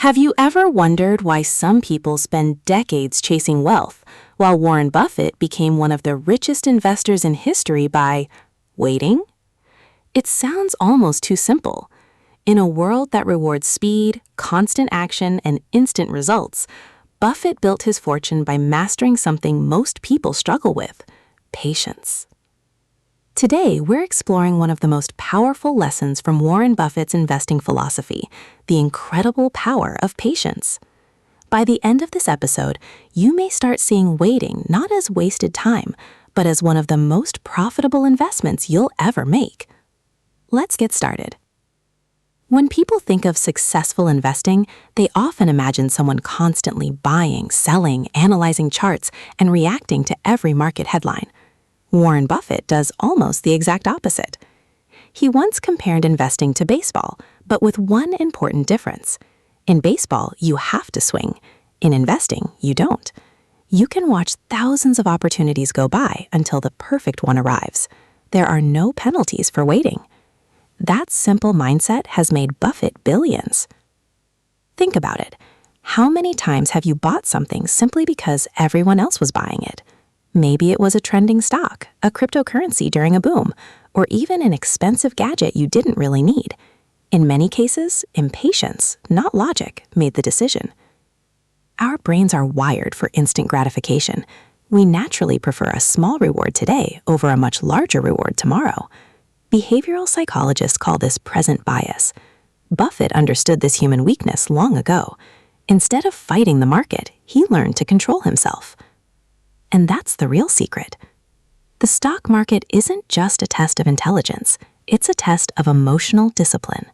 Have you ever wondered why some people spend decades chasing wealth, while Warren Buffett became one of the richest investors in history by waiting? It sounds almost too simple. In a world that rewards speed, constant action, and instant results, Buffett built his fortune by mastering something most people struggle with: patience. Today, we're exploring one of the most powerful lessons from Warren Buffett's investing philosophy: the incredible power of patience. By the end of this episode, you may start seeing waiting not as wasted time, but as one of the most profitable investments you'll ever make. Let's get started. When people think of successful investing, they often imagine someone constantly buying, selling, analyzing charts, and reacting to every market headline. Warren Buffett does almost the exact opposite. He once compared investing to baseball, but with one important difference. In baseball, you have to swing. In investing, you don't. You can watch thousands of opportunities go by until the perfect one arrives. There are no penalties for waiting. That simple mindset has made Buffett billions. Think about it. How many times have you bought something simply because everyone else was buying it? Maybe it was a trending stock, a cryptocurrency during a boom, or even an expensive gadget you didn't really need. In many cases, impatience, not logic, made the decision. Our brains are wired for instant gratification. We naturally prefer a small reward today over a much larger reward tomorrow. Behavioral psychologists call this present bias. Buffett understood this human weakness long ago. Instead of fighting the market, he learned to control himself. And that's the real secret. The stock market isn't just a test of intelligence, it's a test of emotional discipline.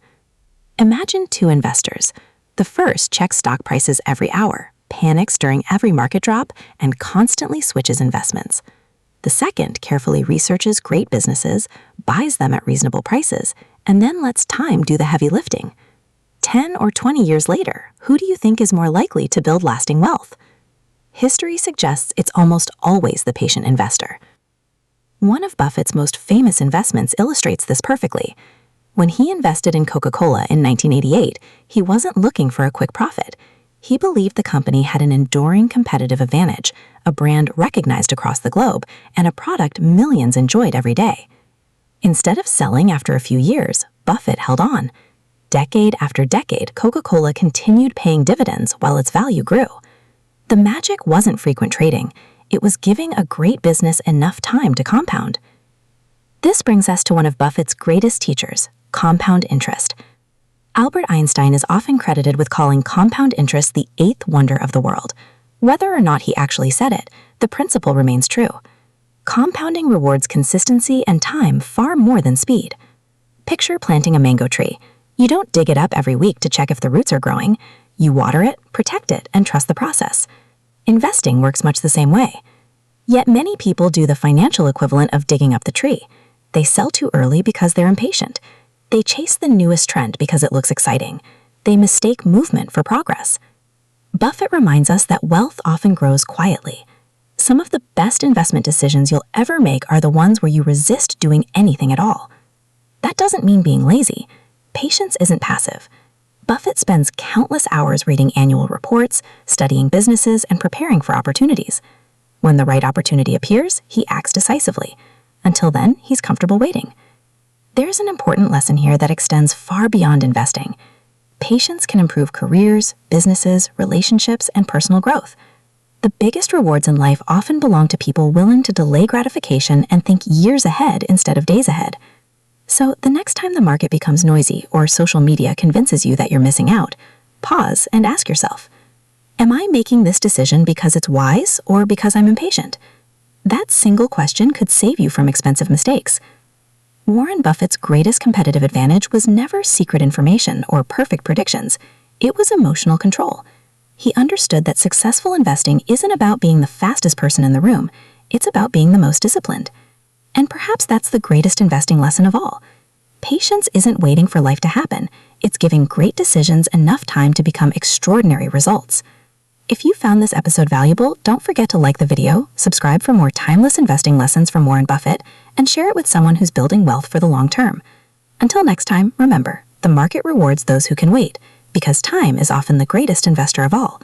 Imagine two investors. The first checks stock prices every hour, panics during every market drop, and constantly switches investments. The second carefully researches great businesses, buys them at reasonable prices, and then lets time do the heavy lifting. 10 or 20 years later, who do you think is more likely to build lasting wealth? History suggests it's almost always the patient investor. One of Buffett's most famous investments illustrates this perfectly. When he invested in Coca-Cola in 1988, he wasn't looking for a quick profit. He believed the company had an enduring competitive advantage, a brand recognized across the globe, and a product millions enjoyed every day. Instead of selling after a few years, Buffett held on. Decade after decade, Coca-Cola continued paying dividends while its value grew. The magic wasn't frequent trading. It was giving a great business enough time to compound. This brings us to one of Buffett's greatest teachers, compound interest. Albert Einstein is often credited with calling compound interest the eighth wonder of the world. Whether or not he actually said it, the principle remains true. Compounding rewards consistency and time far more than speed. Picture planting a mango tree. You don't dig it up every week to check if the roots are growing. You water it, protect it, and trust the process. Investing works much the same way. Yet many people do the financial equivalent of digging up the tree. They sell too early because they're impatient. They chase the newest trend because it looks exciting. They mistake movement for progress. Buffett reminds us that wealth often grows quietly. Some of the best investment decisions you'll ever make are the ones where you resist doing anything at all. That doesn't mean being lazy. Patience isn't passive. Buffett spends countless hours reading annual reports, studying businesses, and preparing for opportunities. When the right opportunity appears, he acts decisively. Until then, he's comfortable waiting. There's an important lesson here that extends far beyond investing. Patience can improve careers, businesses, relationships, and personal growth. The biggest rewards in life often belong to people willing to delay gratification and think years ahead instead of days ahead. So the next time the market becomes noisy or social media convinces you that you're missing out, pause and ask yourself, am I making this decision because it's wise or because I'm impatient? That single question could save you from expensive mistakes. Warren Buffett's greatest competitive advantage was never secret information or perfect predictions. It was emotional control. He understood that successful investing isn't about being the fastest person in the room. It's about being the most disciplined. And perhaps that's the greatest investing lesson of all. Patience isn't waiting for life to happen. It's giving great decisions enough time to become extraordinary results. If you found this episode valuable, don't forget to like the video, subscribe for more timeless investing lessons from Warren Buffett, and share it with someone who's building wealth for the long term. Until next time, remember, the market rewards those who can wait. because time is often the greatest investor of all.